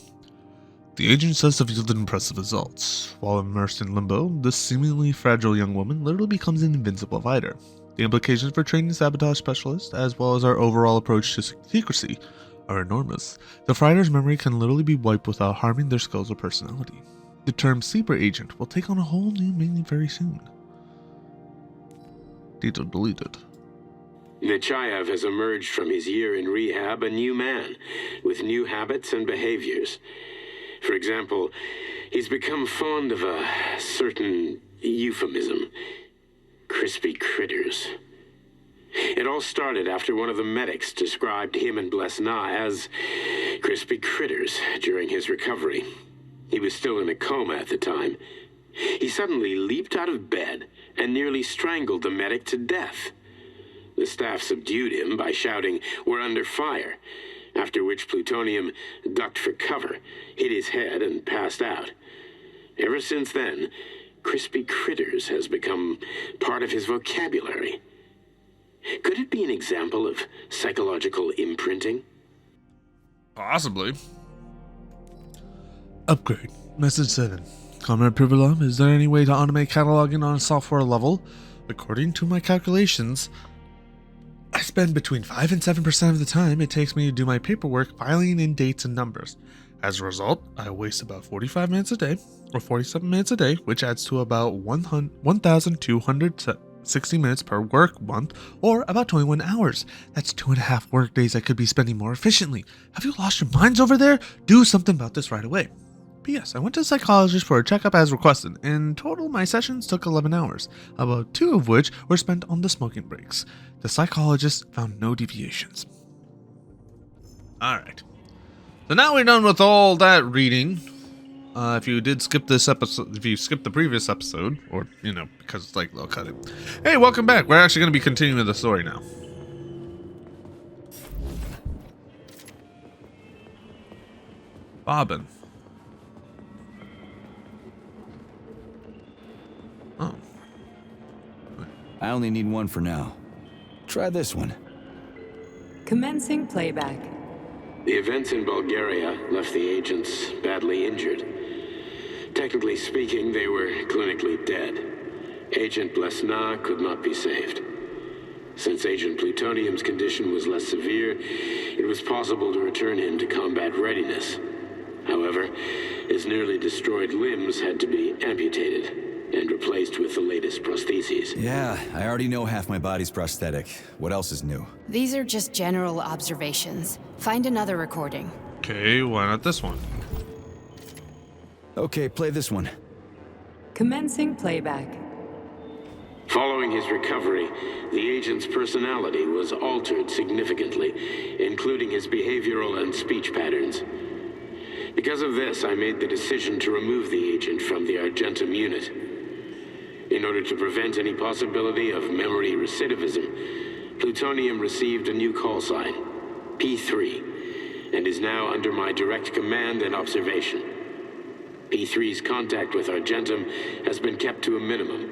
The agent says to have yielded impressive results. While immersed in limbo, this seemingly fragile young woman literally becomes an invincible fighter. The implications for training sabotage specialists, as well as our overall approach to secrecy, are enormous. The fighter's memory can literally be wiped without harming their skills or personality. The term sleeper agent will take on a whole new meaning very soon. Data deleted. Nechayev has emerged from his year in rehab a new man, with new habits and behaviors. For example, he's become fond of a certain euphemism. Crispy critters. It all started after one of the medics described him and Blesna as crispy critters during his recovery. He was still in a coma at the time. He suddenly leaped out of bed and nearly strangled the medic to death. The staff subdued him by shouting, "We're under fire," after which Plutonium ducked for cover, hit his head, and passed out. Ever since then, crispy critters has become part of his vocabulary. Could it be an example of psychological imprinting? Possibly. Upgrade. Message 7. Comrade Privilum, is there any way to automate cataloging on a software level? According to my calculations, I spend between 5 and 7% of the time it takes me to do my paperwork filing in dates and numbers. As a result, I waste about 45 minutes a day, or 47 minutes a day, which adds to about 1,260 minutes per work month, or about 21 hours. That's 2.5 work days I could be spending more efficiently. Have you lost your minds over there? Do something about this right away. P.S. I went to a psychologist for a checkup as requested. In total, my sessions took 11 hours, about 2 of which were spent on the smoking breaks. The psychologist found no deviations. Alright. So now we're done with all that reading. If you did skip this episode, if you skipped the previous episode, or, because it's like, they'll cut it. Hey, welcome back. We're actually going to be continuing the story now. Bobbin. Oh. I only need one for now. Try this one. Commencing playback. The events in Bulgaria left the agents badly injured. Technically speaking, they were clinically dead. Agent Blesna could not be saved. Since Agent Plutonium's condition was less severe, it was possible to return him to combat readiness. However, his nearly destroyed limbs had to be amputated and replaced with the latest prostheses. Yeah, I already know half my body's prosthetic. What else is new? These are just general observations. Find another recording. Okay, why not this one? Okay, play this one. Commencing playback. Following his recovery, the agent's personality was altered significantly, including his behavioral and speech patterns. Because of this, I made the decision to remove the agent from the Argentum unit. In order to prevent any possibility of memory recidivism, Plutonium received a new call sign, P3, and is now under my direct command and observation. P3's contact with Argentum has been kept to a minimum,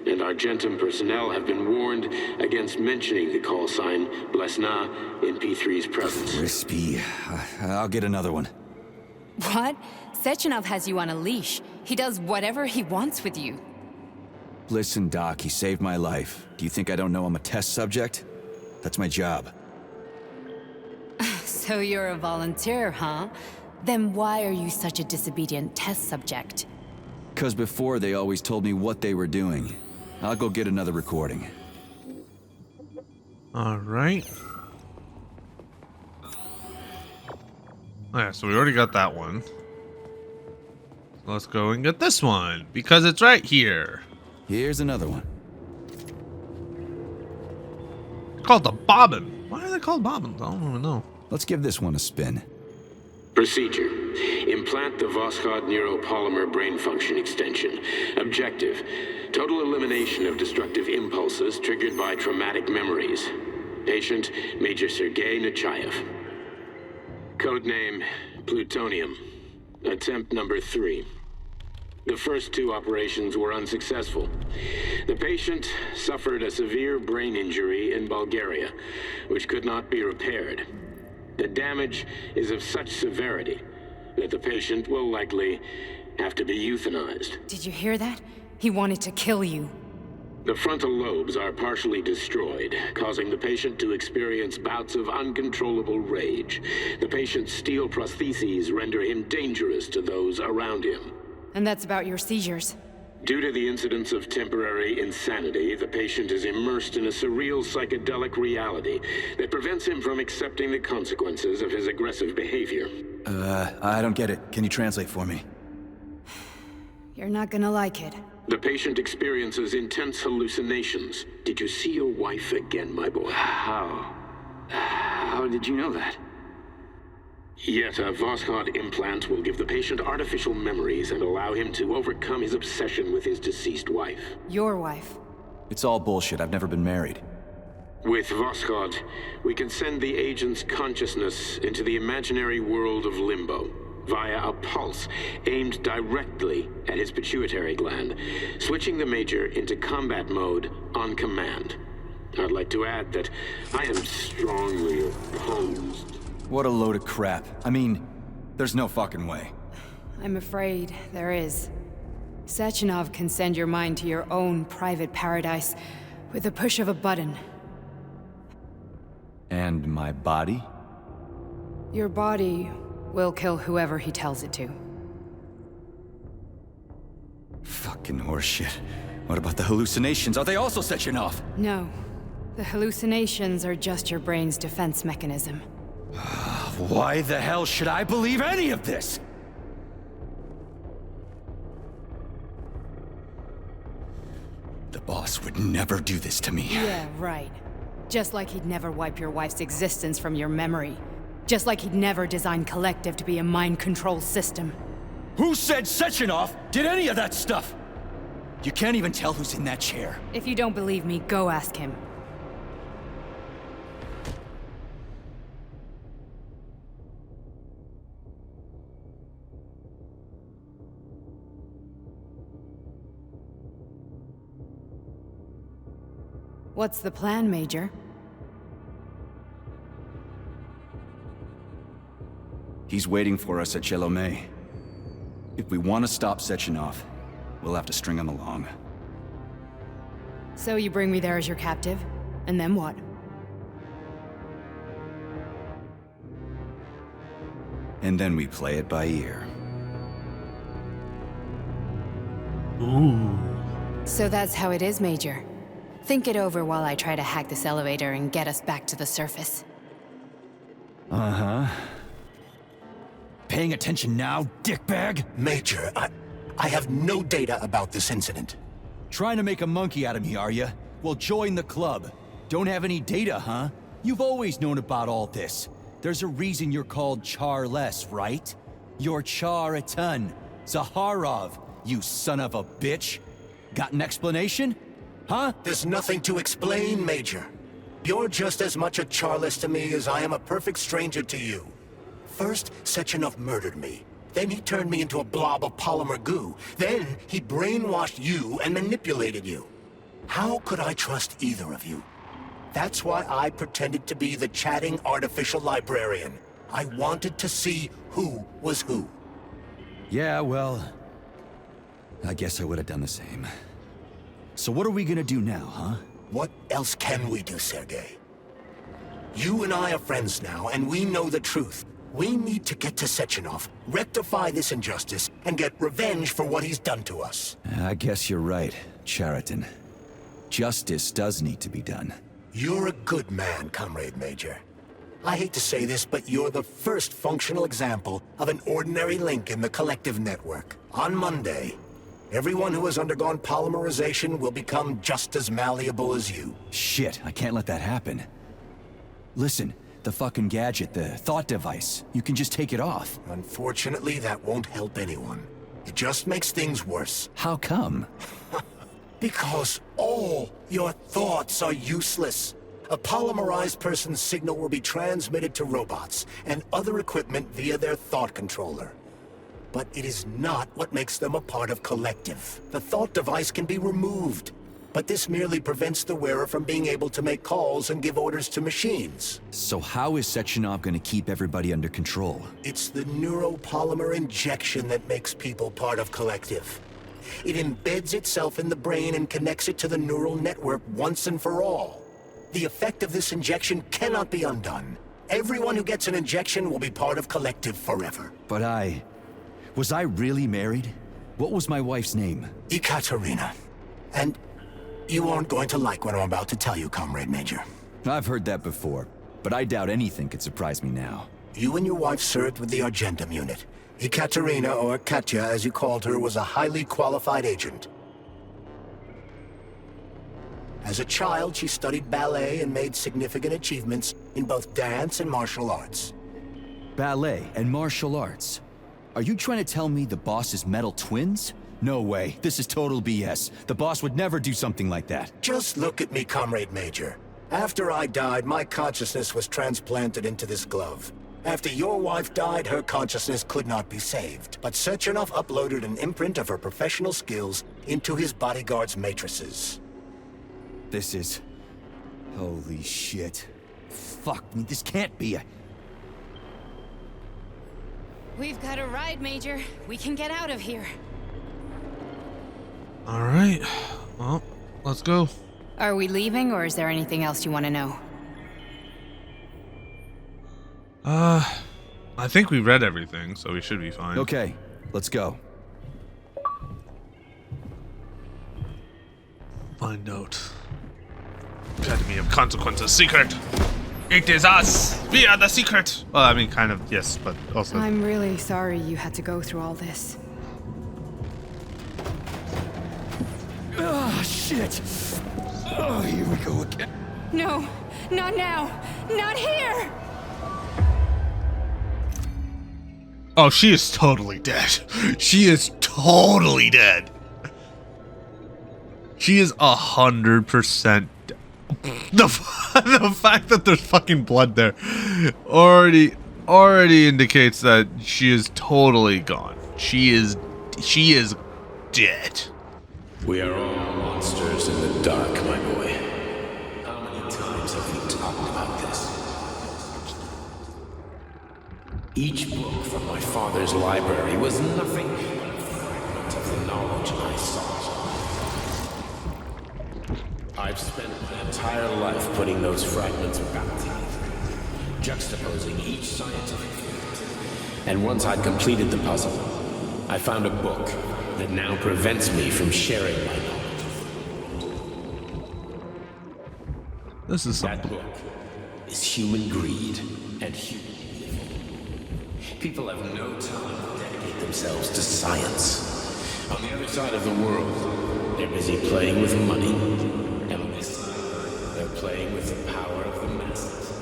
and Argentum personnel have been warned against mentioning the call sign Blesna in P3's presence. Crispy. I'll get another one. What? Sechenov has you on a leash. He does whatever he wants with you. Listen, Doc, he saved my life. Do you think I don't know I'm a test subject? That's my job. So you're a volunteer, huh? Then why are you such a disobedient test subject? 'Cause before they always told me what they were doing. I'll go get another recording. Alright. Yeah, so we already got that one. So let's go and get this one, because it's right here. Here's another one. It's called the bobbin. Why are they called bobbins? I don't even know. Let's give this one a spin. Procedure. Implant the Voskhod Neuro-Polymer brain function extension. Objective. Total elimination of destructive impulses triggered by traumatic memories. Patient, Major Sergei Nechayev. Codename, Plutonium. Attempt number 3. The first 2 operations were unsuccessful. The patient suffered a severe brain injury in Bulgaria, which could not be repaired. The damage is of such severity that the patient will likely have to be euthanized. Did you hear that? He wanted to kill you. The frontal lobes are partially destroyed, causing the patient to experience bouts of uncontrollable rage. The patient's steel prostheses render him dangerous to those around him. And that's about your seizures. Due to the incidence of temporary insanity, the patient is immersed in a surreal psychedelic reality that prevents him from accepting the consequences of his aggressive behavior. I don't get it. Can you translate for me? You're not gonna like it. The patient experiences intense hallucinations. Did you see your wife again, my boy? How did you know that? Yet a Voskhod implant will give the patient artificial memories and allow him to overcome his obsession with his deceased wife. Your wife. It's all bullshit. I've never been married. With Voskhod, we can send the agent's consciousness into the imaginary world of limbo via a pulse aimed directly at his pituitary gland, switching the Major into combat mode on command. I'd like to add that I am strongly opposed. What a load of crap. I mean, there's no fucking way. I'm afraid there is. Sechenov can send your mind to your own private paradise with the push of a button. And my body? Your body will kill whoever he tells it to. Fucking horseshit. What about the hallucinations? Are they also Sechenov? No. The hallucinations are just your brain's defense mechanism. Why the hell should I believe any of this? The boss would never do this to me. Yeah, right. Just like he'd never wipe your wife's existence from your memory. Just like he'd never design Kollektiv to be a mind control system. Who said Sechenov did any of that stuff? You can't even tell who's in that chair. If you don't believe me, go ask him. What's the plan, Major? He's waiting for us at Chelomey. If we want to stop Sechenov, we'll have to string him along. So you bring me there as your captive, and then what? And then we play it by ear. Ooh. So that's how it is, Major. Think it over while I try to hack this elevator and get us back to the surface. Uh-huh. Paying attention now, dickbag? Major, I have no data about this incident. Trying to make a monkey out of me, are you? Well, join the club. Don't have any data, huh? You've always known about all this. There's a reason you're called Charless, right? You're Char a ton. Zaharov, you son of a bitch. Got an explanation? Huh? There's nothing to explain, Major. You're just as much a Charless to me as I am a perfect stranger to you. First, Sechenov murdered me. Then he turned me into a blob of polymer goo. Then he brainwashed you and manipulated you. How could I trust either of you? That's why I pretended to be the chatting artificial librarian. I wanted to see who was who. Yeah, well, I guess I would have done the same. So what are we gonna do now, huh? What else can we do, Sergei? You and I are friends now, and we know the truth. We need to get to Sechenov, rectify this injustice, and get revenge for what he's done to us. I guess you're right, Chariton. Justice does need to be done. You're a good man, Comrade Major. I hate to say this, but you're the first functional example of an ordinary link in the Kollektiv network. On Monday, everyone who has undergone polymerization will become just as malleable as you. Shit, I can't let that happen. Listen, the fucking gadget, the thought device, you can just take it off. Unfortunately, that won't help anyone. It just makes things worse. How come? Because all your thoughts are useless. A polymerized person's signal will be transmitted to robots and other equipment via their thought controller. But it is not what makes them a part of Kollektiv. The thought device can be removed, but this merely prevents the wearer from being able to make calls and give orders to machines. So how is Sechenov gonna keep everybody under control? It's the Neuro-Polymer injection that makes people part of Kollektiv. It embeds itself in the brain and connects it to the neural network once and for all. The effect of this injection cannot be undone. Everyone who gets an injection will be part of Kollektiv forever. But was I really married? What was my wife's name? Ekaterina. And you aren't going to like what I'm about to tell you, Comrade Major. I've heard that before, but I doubt anything could surprise me now. You and your wife served with the Argentum unit. Ekaterina, or Katya as you called her, was a highly qualified agent. As a child, she studied ballet and made significant achievements in both dance and martial arts. Ballet and martial arts? Are you trying to tell me the boss is metal twins? No way, this is total BS. The boss would never do something like that. Just look at me, Comrade Major. After I died, my consciousness was transplanted into this glove. After your wife died, her consciousness could not be saved. But Sechenov uploaded an imprint of her professional skills into his bodyguard's matrices. This is... holy shit. Fuck me, this can't be a... We've got a ride, Major. We can get out of here. Alright. Well, let's go. Are we leaving, or is there anything else you want to know? I think we read everything, so we should be fine. Okay, let's go. Find out. Academy of Consequences secret. It is us. We are the secret. Well, I mean, kind of, yes, but also... I'm really sorry you had to go through all this. Ah, shit. Oh, here we go again. No, not now. Not here! Oh, she is totally dead. She is totally dead. She is 100% dead. The fact that there's fucking blood there already indicates that she is totally gone. She is dead. We are all monsters in the dark, my boy. How many times have we talked about this? Each book from my father's library was nothing but a fragment of the knowledge I sought. I've spent my entire life putting those fragments back together, juxtaposing each scientific fact. And once I'd completed the puzzle, I found a book that now prevents me from sharing my knowledge. This is something. That book is human greed and human evil. People have no time to dedicate themselves to science. On the other side of the world, they're busy playing with money. And on this side, they're playing with the power of the masses.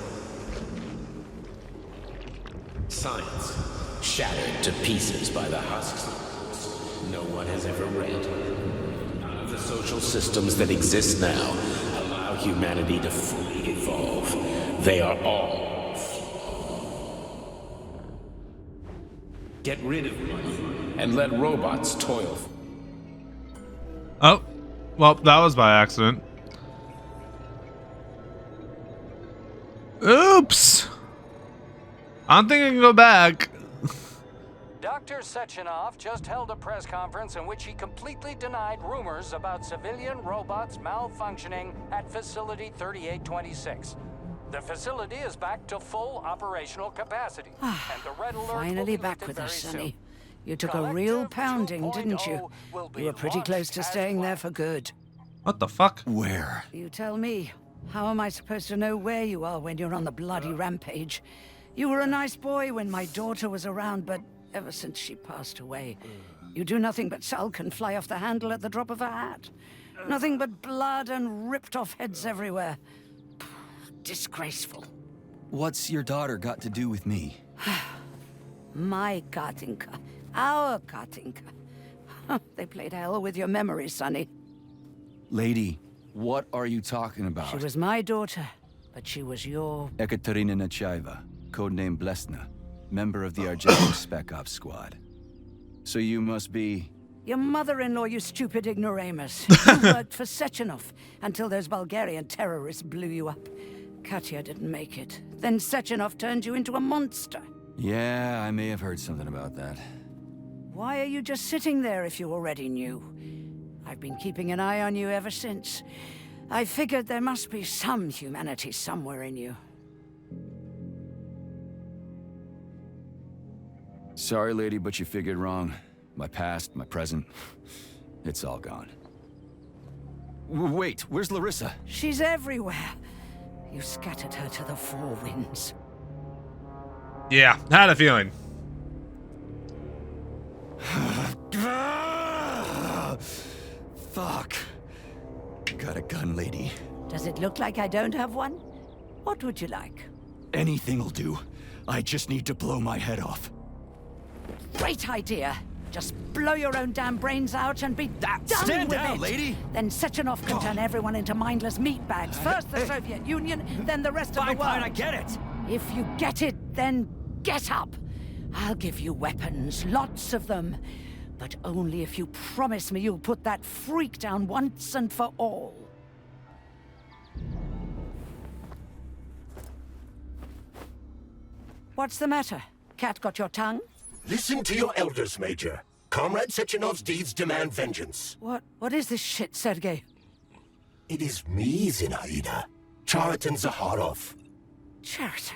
Science, shattered to pieces by the husks no one has ever read. None of the social systems that exist now allow humanity to fully evolve. They are all flawed. Get rid of money and let robots toil. Oh, well, that was by accident. Oops. I don't think I can go back. Dr. Sechenov just held a press conference in which he completely denied rumors about civilian robots malfunctioning at Facility 3826. The facility is back to full operational capacity, and the red alert Finally will be back lifted with very us, soon. Sonny. You took a real Kollektiv pounding, didn't you? 2.0 will be You were pretty close launched to as staying there planned. for good. What the fuck? Where? You tell me. How am I supposed to know where you are when you're on the bloody rampage? You were a nice boy when my daughter was around, but ever since she passed away, you do nothing but sulk and fly off the handle at the drop of a hat. Nothing but blood and ripped off heads everywhere. Disgraceful. What's your daughter got to do with me? My Katinka. Our Katinka. They played hell with your memories, Sonny. Lady, what are you talking about? She was my daughter, but she was your... Ekaterina Nechaeva, codename Blesna, member of the Argentine Spec Ops Squad. So you must be... Your mother-in-law, you stupid ignoramus. You worked for Sechenov until those Bulgarian terrorists blew you up. Katya didn't make it. Then Sechenov turned you into a monster. Yeah, I may have heard something about that. Why are you just sitting there if you already knew? I've been keeping an eye on you ever since. I figured there must be some humanity somewhere in you. Sorry, lady, but you figured wrong. My past, my present, it's all gone. Wait, where's Larissa? She's everywhere. You scattered her to the four winds. Yeah, had a feeling. Fuck. Got a gun, lady. Does it look like I don't have one? What would you like? Anything'll do. I just need to blow my head off. Great idea. Just blow your own damn brains out and be done Stand with down, it. lady! Then Sechenov can turn everyone into mindless meatbags. First the Soviet Union, then the rest of the world. Fine, I get it. If you get it, then get up. I'll give you weapons, lots of them. But only if you promise me you'll put that freak down once and for all. What's the matter? Cat got your tongue? Listen to your elders, Major. Comrade Sechenov's deeds demand vengeance. What is this shit, Sergei? It is me, Zinaida. Chariton Zaharov. Chariton,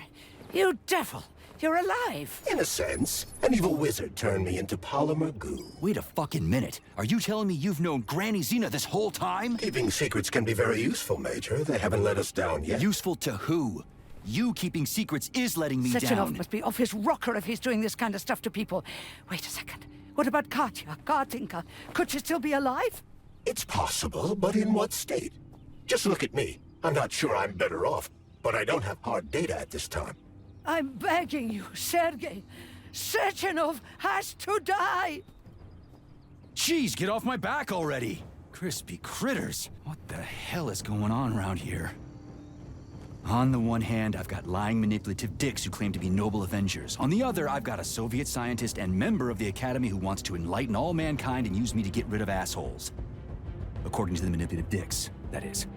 you devil! You're alive! In a sense, an evil wizard turned me into polymer goo. Wait a fucking minute. Are you telling me you've known Granny Zena this whole time? Keeping secrets can be very useful, Major. They haven't let us down yet. Useful to who? You keeping secrets is letting me Sechenov down. must be off his rocker if he's doing this kind of stuff to people. Wait a second. What about Katya, Katinka? Could she still be alive? It's possible, but in what state? Just look at me. I'm not sure I'm better off, but I don't have hard data at this time. I'm begging you, Sergei. Sechenov has to die! Jeez, get off my back already! Crispy critters. What the hell is going on around here? On the one hand, I've got lying, manipulative dicks who claim to be noble avengers. On the other, I've got a Soviet scientist and member of the Academy who wants to enlighten all mankind and use me to get rid of assholes. According to the manipulative dicks, that is.